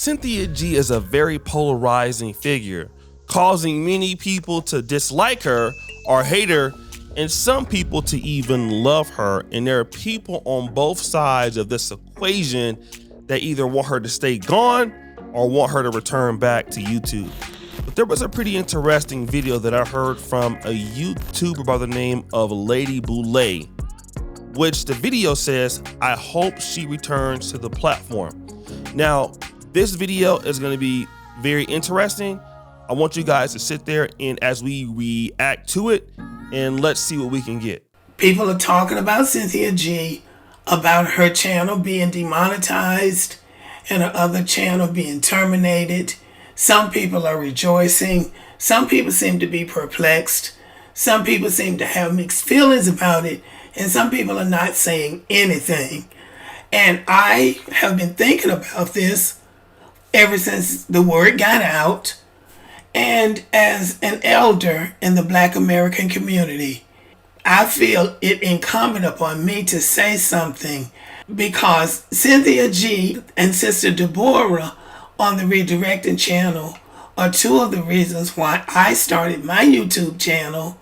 Cynthia G is a very polarizing figure, causing many people to dislike her or hate her, and some people to even love her. And there are people on both sides of this equation that either want her to stay gone or want her to return back to YouTube. But there was a pretty interesting video that I heard from a YouTuber by the name of Lady Boulay, which the video says, "I hope she returns to the platform." Now, this video is going to be very interesting. I want you guys to sit there and as we react to it, and let's see what we can get. People are talking about Cynthia G, about her channel being demonetized and her other channel being terminated. Some people are rejoicing. Some people seem to be perplexed. Some people seem to have mixed feelings about it. And some people are not saying anything. And I have been thinking about this ever since the word got out. And as an elder in the Black American community, I feel it incumbent upon me to say something, because Cynthia G and Sister Deborah on the Redirecting channel are two of the reasons why I started my YouTube channel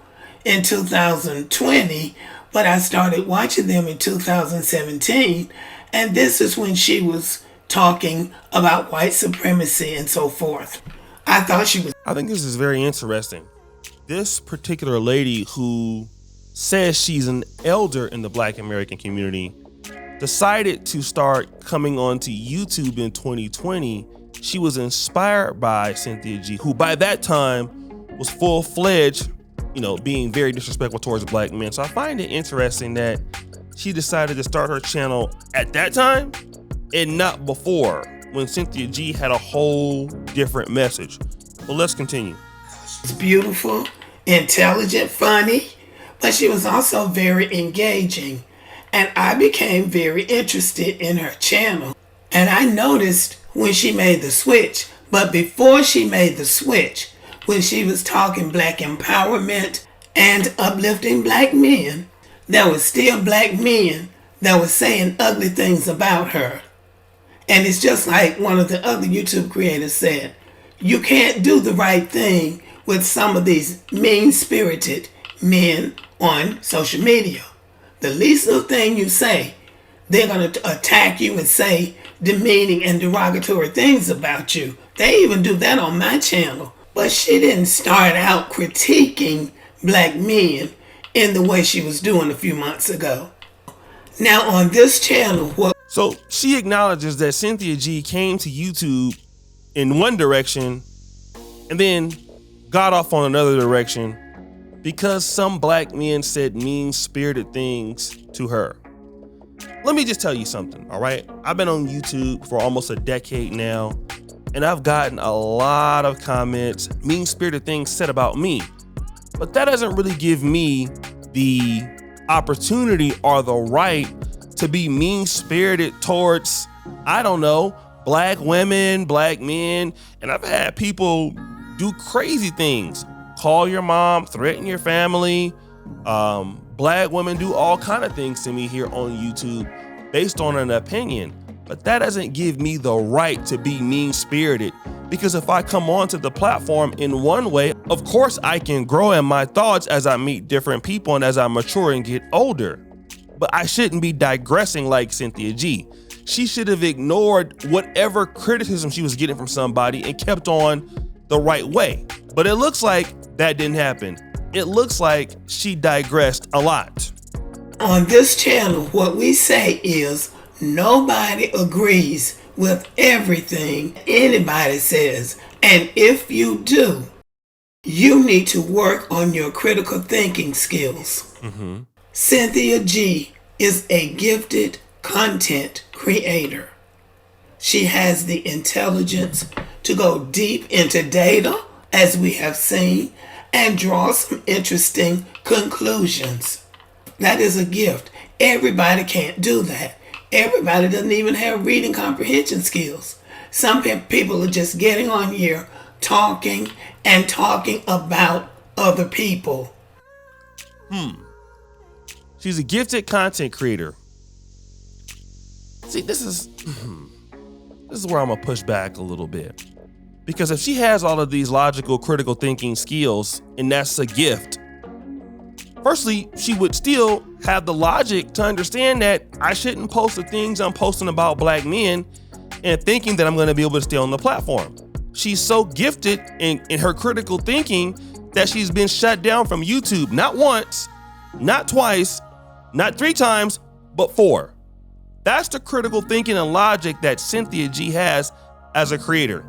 in 2020, but I started watching them in 2017, and this is when she was talking about white supremacy and so forth. I think this is very interesting. This particular lady who says she's an elder in the Black American community decided to start coming onto YouTube in 2020. She was inspired by Cynthia G, who by that time was full-fledged, being very disrespectful towards Black men. So I find it interesting that she decided to start her channel at that time and not before, when Cynthia G had a whole different message. But let's continue. She's beautiful, intelligent, funny, but she was also very engaging. And I became very interested in her channel. And I noticed when she made the switch, but before she made the switch, when she was talking Black empowerment and uplifting Black men, there was still Black men that were saying ugly things about her. And it's just like one of the other YouTube creators said, you can't do the right thing with some of these mean-spirited men on social media. The least little thing you say, they're going to attack you and say demeaning and derogatory things about you. They even do that on my channel. But she didn't start out critiquing Black men in the way she was doing a few months ago. Now on this channel, so she acknowledges that Cynthia G came to YouTube in one direction and then got off on another direction because some Black men said mean-spirited things to her. Let me just tell you something, all right? I've been on YouTube for almost a decade now, and I've gotten a lot of comments, mean-spirited things said about me. But that doesn't really give me the opportunity or the right to be mean-spirited towards, I don't know, Black women, Black men. And I've had people do crazy things. Call your mom, threaten your family. Black women do all kind of things to me here on YouTube based on an opinion. But that doesn't give me the right to be mean-spirited, because if I come onto the platform in one way, of course I can grow in my thoughts as I meet different people and as I mature and get older. But I shouldn't be digressing like Cynthia G. She should have ignored whatever criticism she was getting from somebody and kept on the right way. But it looks like that didn't happen. It looks like she digressed a lot. On this channel, what we say is nobody agrees with everything anybody says. And if you do, you need to work on your critical thinking skills. Cynthia G is a gifted content creator. She has the intelligence to go deep into data, as we have seen, and draw some interesting conclusions. That is a gift. Everybody can't do that. Everybody doesn't even have reading comprehension skills. Some people are just getting on here talking about other people. She's a gifted content creator. See, this is this is where I'm gonna push back a little bit. Because if she has all of these logical, critical thinking skills, and that's a gift, firstly, she would still have the logic to understand that I shouldn't post the things I'm posting about black men and thinking that I'm gonna be able to stay on the platform. She's so gifted in her critical thinking that she's been shut down from YouTube, not once, not twice, not 3 times, but 4. That's the critical thinking and logic that Cynthia G has as a creator.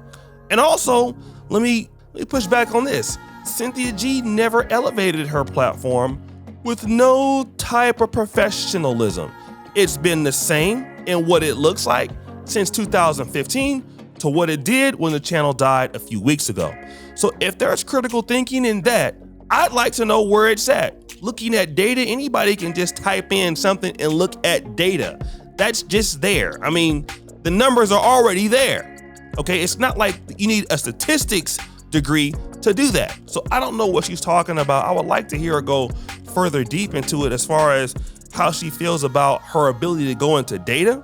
And also, let me push back on this. Cynthia G never elevated her platform with no type of professionalism. It's been the same in what it looks like since 2015 to what it did when the channel died a few weeks ago. So if there's critical thinking in that, I'd like to know where it's at. Looking at data, anybody can just type in something and look at data. That's just there. I mean, the numbers are already there. Okay, it's not like you need a statistics degree to do that. So I don't know what she's talking about. I would like to hear her go further deep into it as far as how she feels about her ability to go into data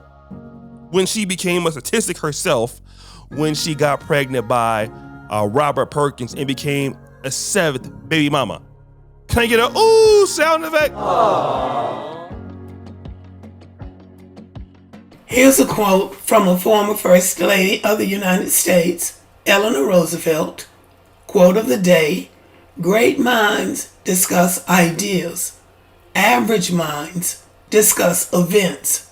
when she became a statistic herself, when she got pregnant by Robert Perkins and became a 7th baby mama. Can I get a ooh sound effect? Aww. Here's a quote from a former First Lady of the United States, Eleanor Roosevelt. Quote of the day: great minds discuss ideas. Average minds discuss events.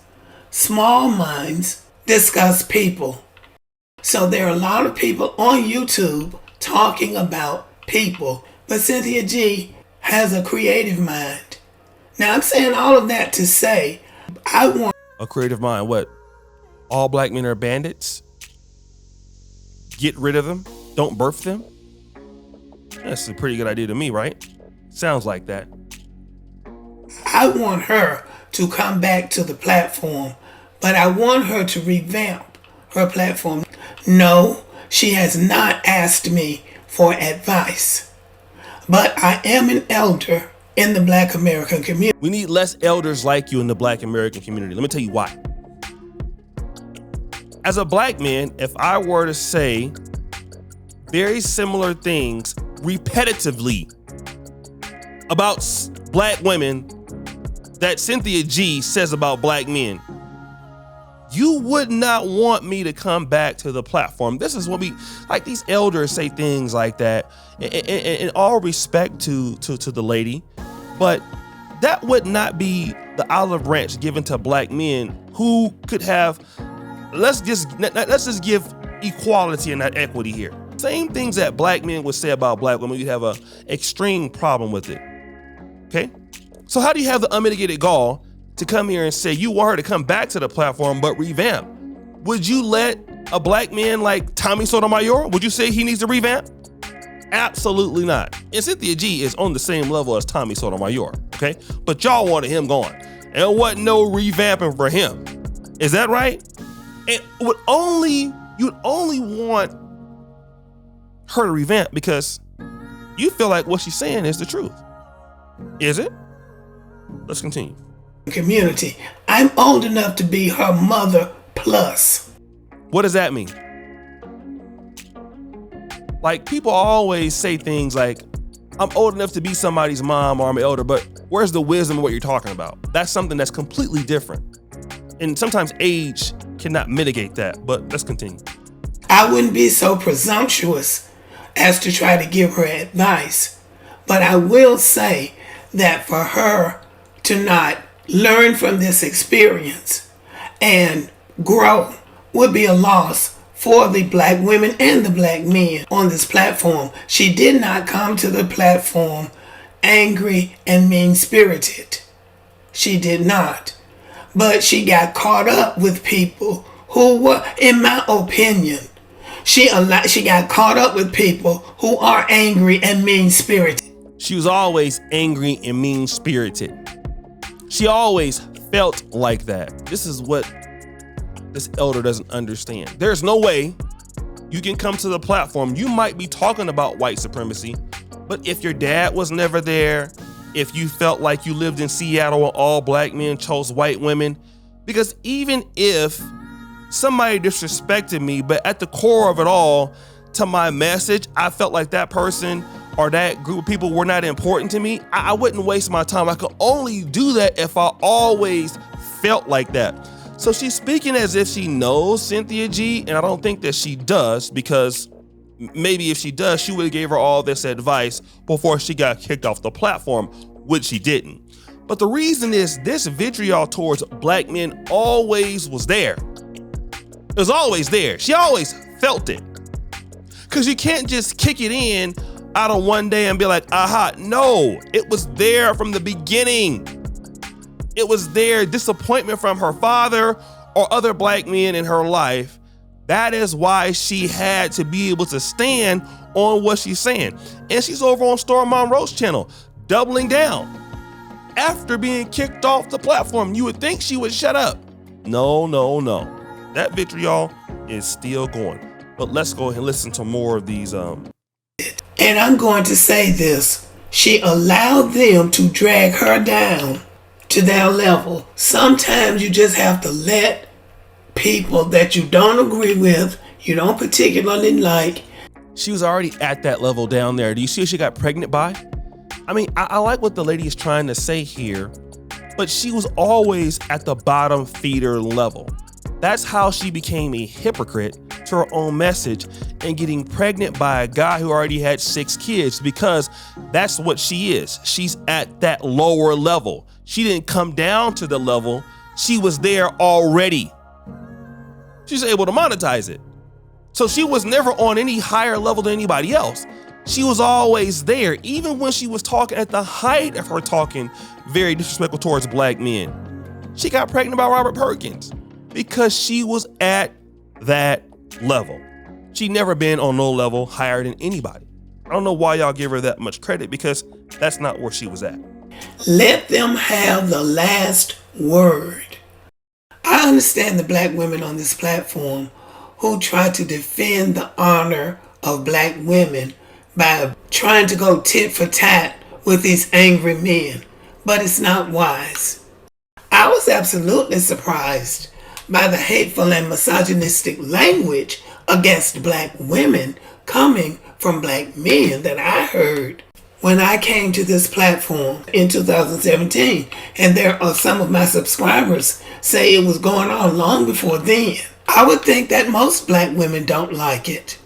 Small minds discuss people. So there are a lot of people on YouTube talking about people, but Cynthia G has a creative mind. Now I'm saying all of that to say, I want a creative mind. What? All black men are bandits? Get rid of them? Don't birth them? That's a pretty good idea to me, right? Sounds like that. I want her to come back to the platform, but I want her to revamp her platform. No, she has not asked me for advice, but I am an elder in the Black American community. We need less elders like you in the Black American community. Let me tell you why. As a black man, if I were to say very similar things repetitively about black women that Cynthia G says about black men, you would not want me to come back to the platform. This is what like these elders say things like that, in all respect to the lady, but that would not be the olive branch given to black men who could have, let's just give equality and not equity here. Same things that black men would say about black women, you have a extreme problem with it, okay? So how do you have the unmitigated gall to come here and say you want her to come back to the platform but revamp? Would you let a black man like Tommy Sotomayor, would you say he needs to revamp? Absolutely not. And Cynthia G is on the same level as Tommy Sotomayor, okay? But y'all wanted him gone. And there wasn't no revamping for him. Is that right? And you'd only want her to revamp because you feel like what she's saying is the truth. Is it? Let's continue. Community. I'm old enough to be her mother plus. What does that mean? Like, people always say things like, I'm old enough to be somebody's mom or I'm elder, but where's the wisdom of what you're talking about? That's something that's completely different. And sometimes age cannot mitigate that, but let's continue. I wouldn't be so presumptuous as to try to give her advice, but I will say that for her to not learn from this experience and grow would be a loss for the black women and the black men on this platform. She did not come to the platform angry and mean-spirited. She did not. But she got caught up with people who were, in my opinion, she got caught up with people who are angry and mean-spirited. She was always angry and mean-spirited. She always felt like that. This is what this elder doesn't understand. There's no way you can come to the platform. You might be talking about white supremacy, but if your dad was never there, if you felt like you lived in Seattle where all black men chose white women, because even if somebody disrespected me, but at the core of it all, to my message, I felt like that person or that group of people were not important to me. I wouldn't waste my time. I could only do that if I always felt like that. So she's speaking as if she knows Cynthia G, and I don't think that she does, because maybe if she does, she would have gave her all this advice before she got kicked off the platform, which she didn't. But the reason is this vitriol towards black men always was there. It was always there. She always felt it. Because you can't just kick it in out of one day and be like, aha. No, it was there from the beginning. It was there. Disappointment from her father or other black men in her life. That is why she had to be able to stand on what she's saying. And she's over on Storm Monroe's channel, doubling down. After being kicked off the platform, you would think she would shut up. No. That vitriol is still going. But let's go ahead and listen to more of these. And I'm going to say this. She allowed them to drag her down to their level. Sometimes you just have to let people that you don't agree with, you don't particularly like. She was already at that level down there. Do you see who she got pregnant by? I mean, I like what the lady is trying to say here, but she was always at the bottom feeder level. That's how she became a hypocrite to her own message and getting pregnant by a guy who already had 6 kids, because that's what she is. She's at that lower level. She didn't come down to the level. She was there already. She's able to monetize it. So she was never on any higher level than anybody else. She was always there, even when she was talking at the height of her talking very disrespectful towards black men. She got pregnant by Robert Perkins because she was at that level. She never been on no level higher than anybody. I don't know why y'all give her that much credit, because that's not where she was at. Let them have the last word. I understand the black women on this platform who try to defend the honor of black women by trying to go tit for tat with these angry men, but it's not wise. I was absolutely surprised by the hateful and misogynistic language against black women coming from black men that I heard when I came to this platform in 2017. And there are some of my subscribers say it was going on long before then. I would think that most black women don't like it.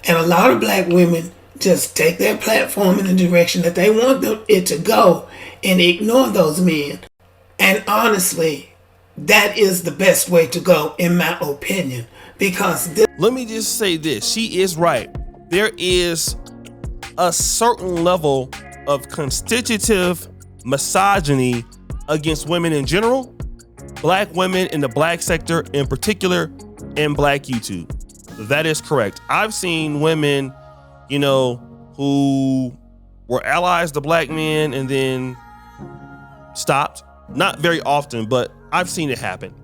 And a lot of black women just take their platform in the direction that they want it to go and ignore those men. And honestly, that is the best way to go, in my opinion, because let me just say this. She is right. There is a certain level of constitutive misogyny against women in general, black women in the black sector in particular, and black YouTube. That is correct. I've seen women, who were allies to black men and then stopped. Not very often, but I've seen it happen.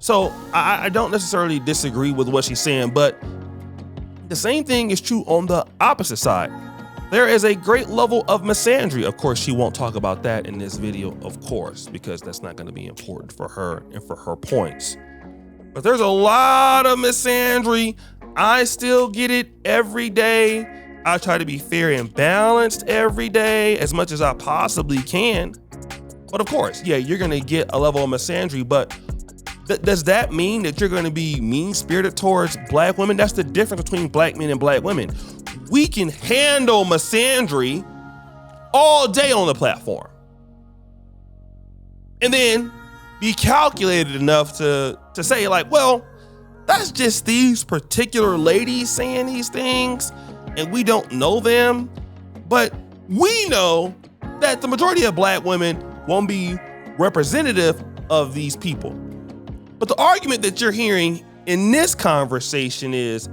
So I don't necessarily disagree with what she's saying, but the same thing is true on the opposite side. There is a great level of misandry. Of course, she won't talk about that in this video, of course, because that's not going to be important for her and for her points. But there's a lot of misandry. I still get it every day. I try to be fair and balanced every day as much as I possibly can. But of course, yeah, you're going to get a level of misandry, but does that mean that you're going to be mean-spirited towards black women? That's the difference between black men and black women. We can handle misandry all day on the platform and then be calculated enough to say like, well, that's just these particular ladies saying these things and we don't know them, but we know that the majority of black women won't be representative of these people. But the argument that you're hearing in this conversation is,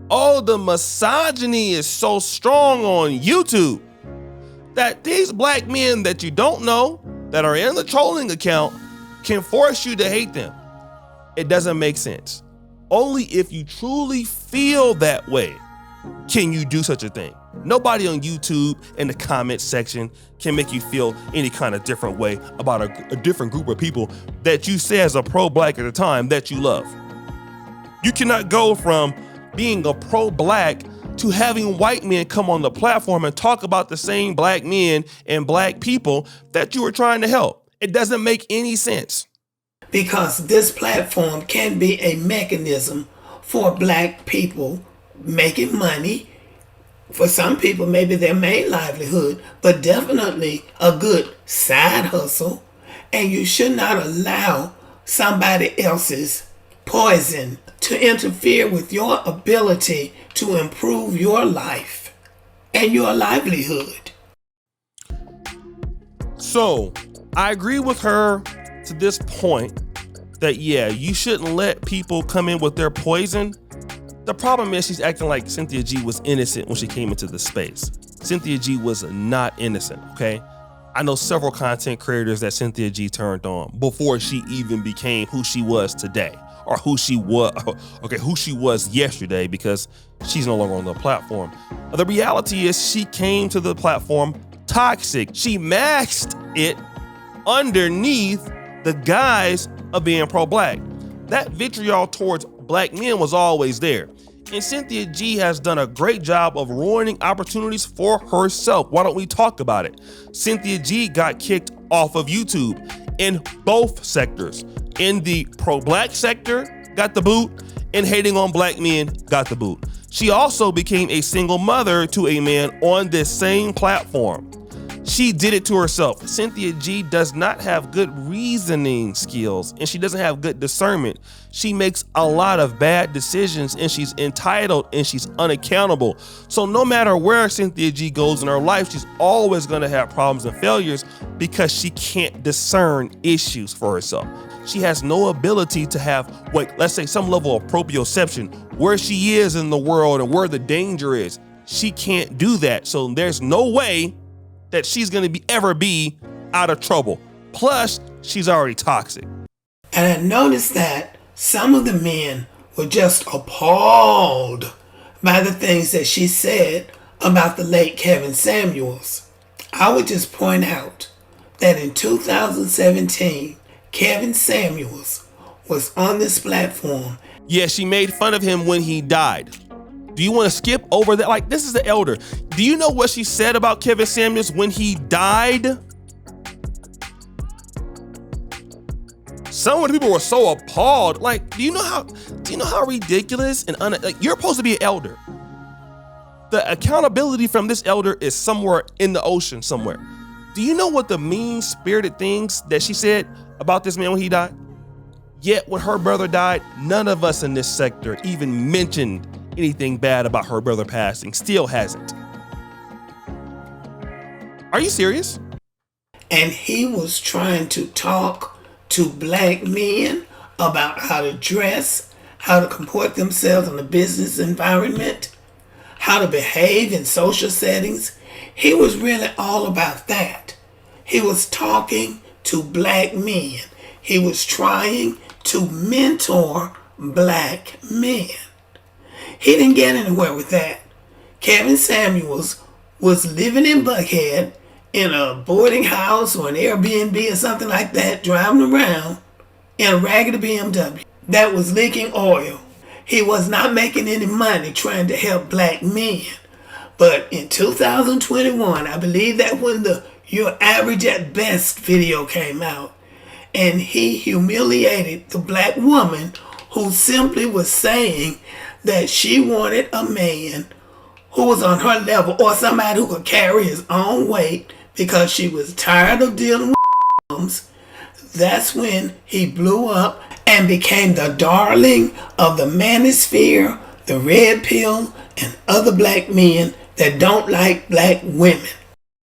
oh, the misogyny is so strong on YouTube that these black men that you don't know that are in the trolling account can force you to hate them. It doesn't make sense. Only if you truly feel that way can you do such a thing. Nobody on YouTube in the comment section can make you feel any kind of different way about a different group of people that you say as a pro-black at the time that you love. You cannot go from being a pro-black to having white men come on the platform and talk about the same black men and black people that you were trying to help. It doesn't make any sense. Because this platform can be a mechanism for black people making money. For some people, maybe their main livelihood, but definitely a good side hustle. And you should not allow somebody else's poison to interfere with your ability to improve your life and your livelihood. So, I agree with her to this point that, yeah, you shouldn't let people come in with their poison. The problem is she's acting like Cynthia G was innocent when she came into the space. Cynthia G was not innocent, okay? I know several content creators that Cynthia G turned on before she even became who she was today, or who she was yesterday, because she's no longer on the platform. The reality is she came to the platform toxic. She masked it underneath the guise of being pro-black. That vitriol towards black men was always there. And Cynthia G has done a great job of ruining opportunities for herself. Why don't we talk about it? Cynthia G got kicked off of YouTube in both sectors. In the pro-black sector, got the boot, and hating on black men, got the boot. She also became a single mother to a man on this same platform. She did it to herself. Cynthia G does not have good reasoning skills, and she doesn't have good discernment. She makes a lot of bad decisions, and she's entitled, and she's unaccountable. So no matter where Cynthia G goes in her life, she's always gonna have problems and failures because she can't discern issues for herself. She has no ability to have, let's say some level of proprioception, where she is in the world and where the danger is. She can't do that. So there's no way that she's gonna ever be out of trouble. Plus, she's already toxic. And I noticed that some of the men were just appalled by the things that she said about the late Kevin Samuels. I would just point out that in 2017, Kevin Samuels was on this platform. Yeah, she made fun of him when he died. Do you want to skip over that? Like, this is the elder. Do you know what she said about Kevin Samuels when he died? Some of the people were so appalled. Like, do you know how ridiculous and you're supposed to be an elder. The accountability from this elder is somewhere in the ocean somewhere. Do you know what the mean-spirited things that she said about this man when he died? Yet when her brother died, none of us in this sector even mentioned anything bad about her brother passing. Still hasn't. Are you serious? And he was trying to talk to black men about how to dress, how to comport themselves in a business environment, how to behave in social settings. He was really all about that. He was talking to black men. He was trying to mentor black men. He didn't get anywhere with that. Kevin Samuels was living in Buckhead in a boarding house or an Airbnb or something like that, driving around in a raggedy BMW that was leaking oil. He was not making any money trying to help black men. But in 2021, I believe that when the Your Average at Best video came out, and he humiliated the black woman who simply was saying that she wanted a man who was on her level or somebody who could carry his own weight because she was tired of dealing with bums. That's when he blew up and became the darling of the manosphere, the red pill, and other black men that don't like black women.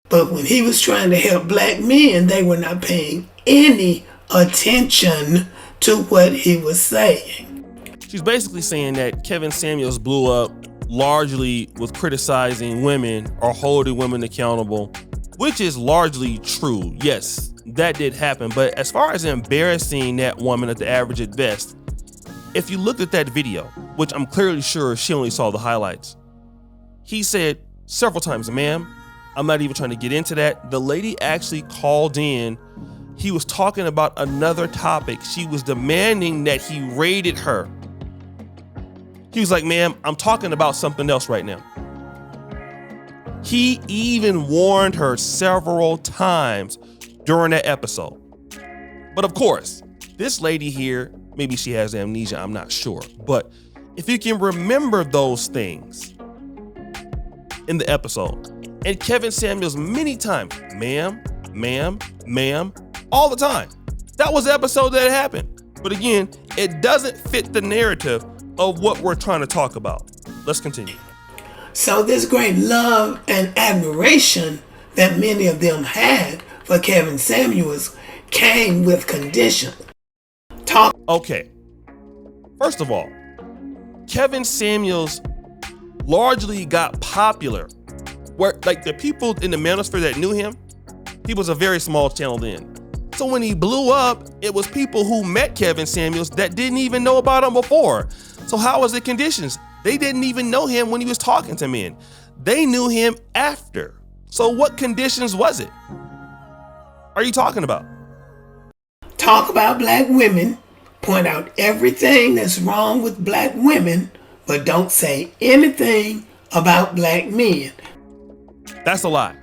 But when he was trying to help black men, they were not paying any attention to what he was saying. She's basically saying that Kevin Samuels blew up largely with criticizing women or holding women accountable, which is largely true. Yes, that did happen. But as far as embarrassing that woman at the Average at Best, if you looked at that video, which I'm clearly sure she only saw the highlights, he said several times, "Ma'am, I'm not even trying to get into that." The lady actually called in. He was talking about another topic. She was demanding that he rated her. He was like, ma'am, I'm talking about something else right now. He even warned her several times during that episode. But of course, this lady here, maybe she has amnesia, I'm not sure. But if you can remember those things in the episode, and Kevin Samuels many times, ma'am, ma'am, ma'am, all the time. That was the episode that happened. But again, it doesn't fit the narrative of what we're trying to talk about. Let's continue. So this great love and admiration that many of them had for Kevin Samuels came with condition. Okay. First of all, Kevin Samuels largely got popular where like the people in the manosphere that knew him, he was a very small channel then. So when he blew up, it was people who met Kevin Samuels that didn't even know about him before. So how was the conditions? They didn't even know him when he was talking to men. They knew him after. So what conditions was it? Are you talking about? Talk about black women, point out everything that's wrong with black women, but don't say anything about black men. That's a lie.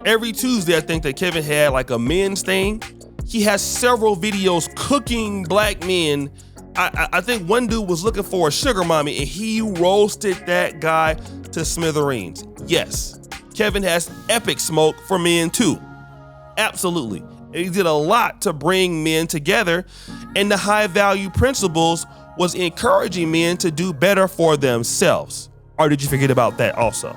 Every Tuesday, I think that Kevin had like a men's thing. He has several videos cooking black men. I think one dude was looking for a sugar mommy and he roasted that guy to smithereens. Yes, Kevin has epic smoke for men too. Absolutely. And he did a lot to bring men together, and the high value principles was encouraging men to do better for themselves. Or did you forget about that also?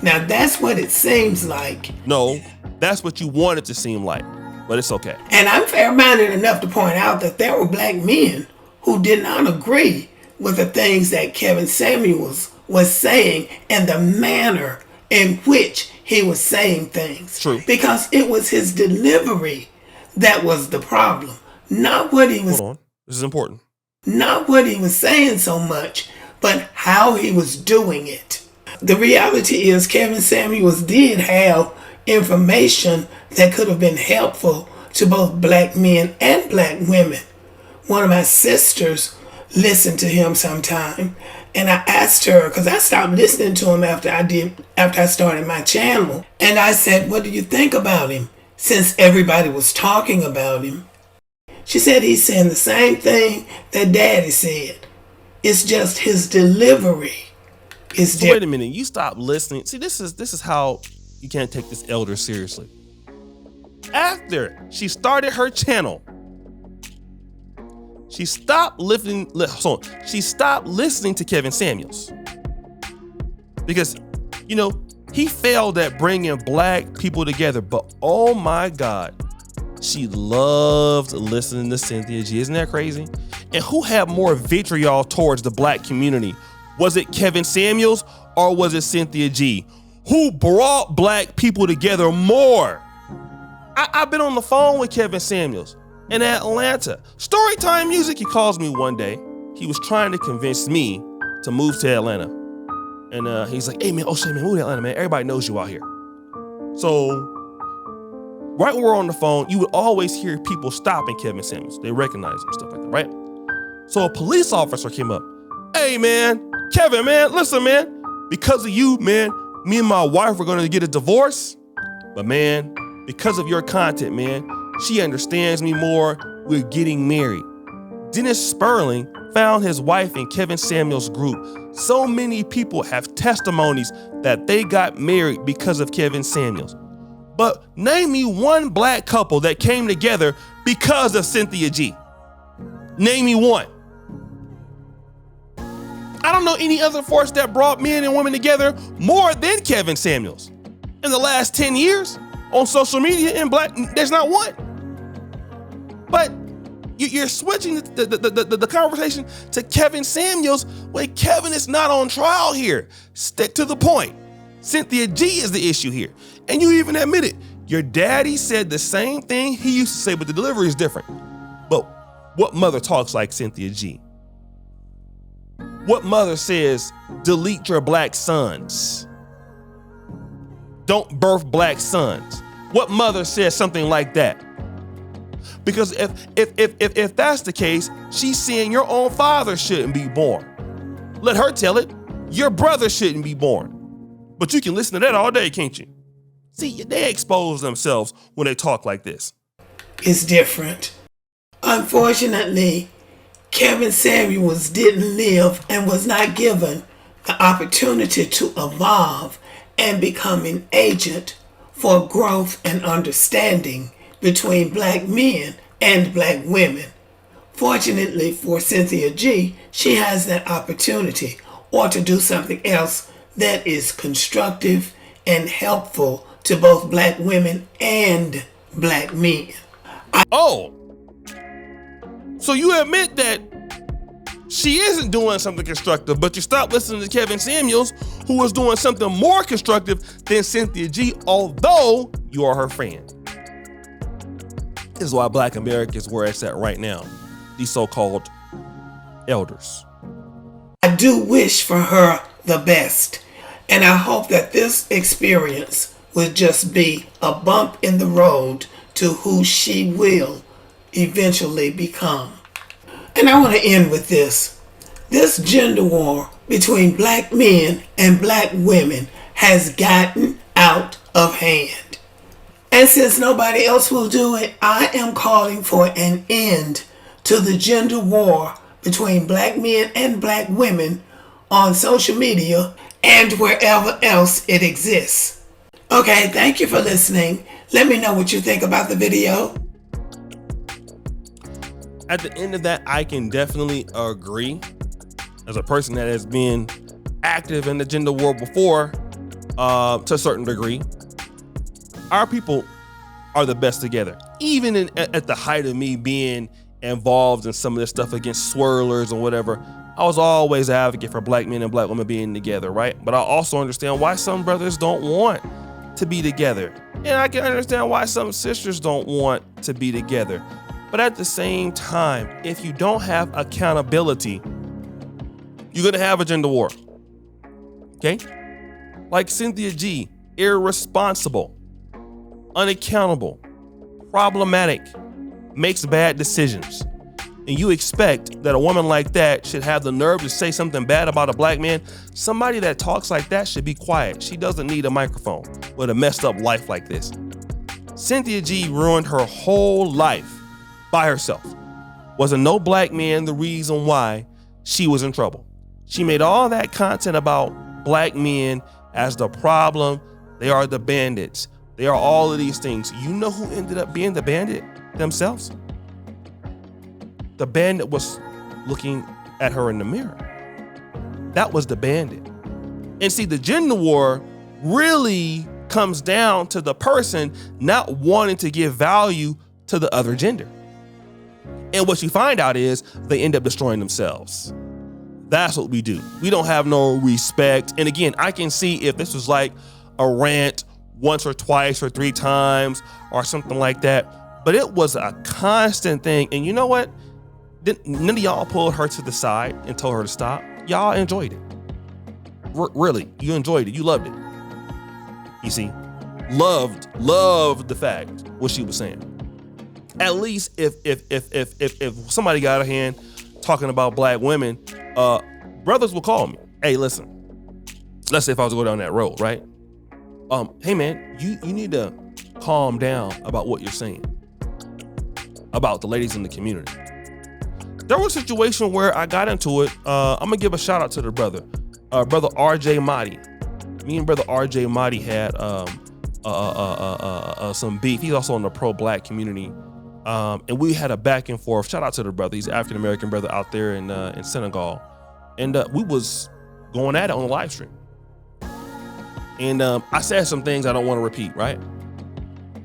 Now that's what it seems like. No, that's what you want it to seem like, but it's okay. And I'm fair-minded enough to point out that there were black men who did not agree with the things that Kevin Samuels was saying and the manner in which he was saying things. True. Because it was his delivery that was the problem, not what he was. Hold on, this is important. Not what he was saying so much, but how he was doing it. The reality is Kevin Samuels did have information that could have been helpful to both black men and black women. One of my sisters listened to him sometime, and I asked her, because I stopped listening to him after I started my channel, and I said, what do you think about him? Since everybody was talking about him. She said he's saying the same thing that Daddy said. It's just his delivery is different. Wait a minute, you stop listening. See, this is how you can't take this elder seriously. After she started her channel, she stopped listening to Kevin Samuels because, you know, he failed at bringing black people together. But oh my God, she loved listening to Cynthia G. Isn't that crazy? And who had more vitriol towards the black community? Was it Kevin Samuels or was it Cynthia G? Who brought black people together more? I've been on the phone with Kevin Samuels in Atlanta. Storytime Music, he calls me one day. He was trying to convince me to move to Atlanta. And he's like, hey man, O'Shea man, move to Atlanta, man. Everybody knows you out here. So right when we're on the phone, you would always hear people stopping Kevin Samuels. They recognize him, stuff like that, right? So a police officer came up. Hey man, Kevin, man, listen, man. Because of you, man, me and my wife were gonna get a divorce. But man, because of your content, man, she understands me more. We're getting married. Dennis Sperling found his wife in Kevin Samuels' group. So many people have testimonies that they got married because of Kevin Samuels. But name me one black couple that came together because of Cynthia G. Name me one. I don't know any other force that brought men and women together more than Kevin Samuels. In the last 10 years on social media in black, there's not one. But you're switching the conversation to Kevin Samuels when Kevin is not on trial here. Stick to the point. Cynthia G is the issue here. And you even admit it. Your daddy said the same thing he used to say, but the delivery is different. But what mother talks like Cynthia G? What mother says, delete your black sons? Don't birth black sons. What mother says something like that? Because if that's the case, she's saying your own father shouldn't be born. Let her tell it. Your brother shouldn't be born. But you can listen to that all day, can't you? See, they expose themselves when they talk like this. It's different. Unfortunately, Kevin Samuels didn't live and was not given the opportunity to evolve and become an agent for growth and understanding between black men and black women. Fortunately for Cynthia G, she has that opportunity, or to do something else that is constructive and helpful to both black women and black men. So you admit that she isn't doing something constructive, but you stop listening to Kevin Samuels, who was doing something more constructive than Cynthia G, although you are her friend. This is why black America is where it's at right now. These so-called elders. I do wish for her the best, and I hope that this experience will just be a bump in the road to who she will eventually become. And I want to end with this. This gender war between black men and black women has gotten out of hand. And since nobody else will do it, I am calling for an end to the gender war between black men and black women on social media and wherever else it exists. Okay, thank you for listening. Let me know what you think about the video. At the end of that, I can definitely agree. As a person that has been active in the gender war before, to a certain degree, our people are the best together. Even at the height of me being involved in some of this stuff against swirlers or whatever, I was always an advocate for black men and black women being together, right? But I also understand why some brothers don't want to be together. And I can understand why some sisters don't want to be together. But at the same time, if you don't have accountability, you're gonna have a gender war, okay? Like Cynthia G, irresponsible, unaccountable, problematic, makes bad decisions. And you expect that a woman like that should have the nerve to say something bad about a black man? Somebody that talks like that should be quiet. She doesn't need a microphone with a messed up life like this. Cynthia G ruined her whole life by herself. Wasn't no black man the reason why she was in trouble. She made all that content about black men as the problem. They are the bandits. They are all of these things. You know who ended up being the bandit themselves? The bandit was looking at her in the mirror. That was the bandit. And see, the gender war really comes down to the person not wanting to give value to the other gender. And what you find out is they end up destroying themselves. That's what we do. We don't have no respect. And again, I can see if this was like a rant once or twice or 3 times or something like that, but it was a constant thing. And you know what? None of y'all pulled her to the side and told her to stop. Y'all enjoyed it. Really, you enjoyed it. You loved it. You see, loved the fact what she was saying. At least if somebody got a hand talking about black women, brothers will call me. Hey, listen. Let's say if I was to go down that road, right? Hey man, you need to calm down about what you're saying about the ladies in the community. There was a situation where I got into it. I'm gonna give a shout out to the brother RJ Mahdi. Me and brother RJ Mahdi had some beef. He's also in the pro-black community, and we had a back and forth. Shout out to the brother. He's an African American brother out there in Senegal, and we was going at it on the live stream. And I said some things I don't want to repeat, right?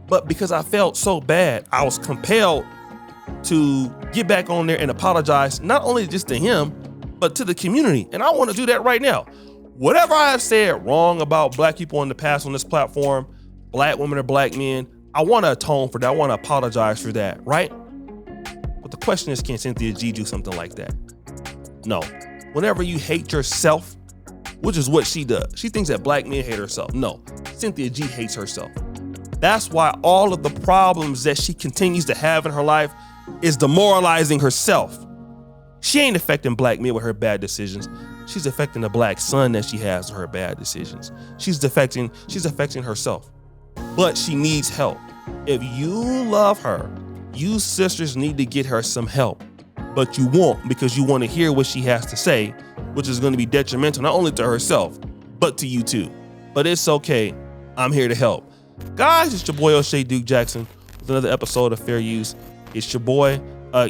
But because I felt so bad, I was compelled to get back on there and apologize, not only just to him, but to the community. And I want to do that right now. Whatever I have said wrong about black people in the past on this platform, black women or black men, I want to atone for that. I want to apologize for that, right? But the question is, can Cynthia G do something like that? No. Whenever you hate yourself, which is what she does, she thinks that black men hate herself. No, Cynthia G hates herself. That's why all of the problems that she continues to have in her life is demoralizing herself. She ain't affecting black men with her bad decisions. she's affecting the black son that she has with her bad decisions. She's affecting herself. But she needs help. If you love her, you sisters need to get her some help. But you won't, because you want to hear what she has to say, which is going to be detrimental not only to herself, but to you too. But it's okay. I'm here to help. Guys, it's your boy O'Shea Duke Jackson with another episode of Fair Use. It's your boy.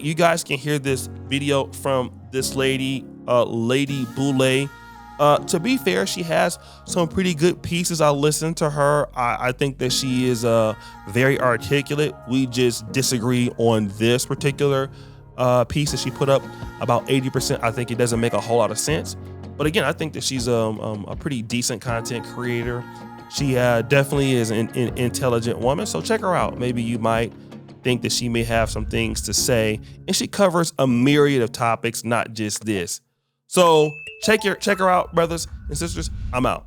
You guys can hear this video from this lady, Lady Boulay. To be fair, she has some pretty good pieces. I listened to her. I think that she is very articulate. We just disagree on this particular piece that she put up. About 80%, I think it doesn't make a whole lot of sense. But again, I think that she's a pretty decent content creator. She definitely is an intelligent woman. So check her out. Maybe you might think that she may have some things to say. And she covers a myriad of topics, not just this. So check her out, brothers and sisters. I'm out.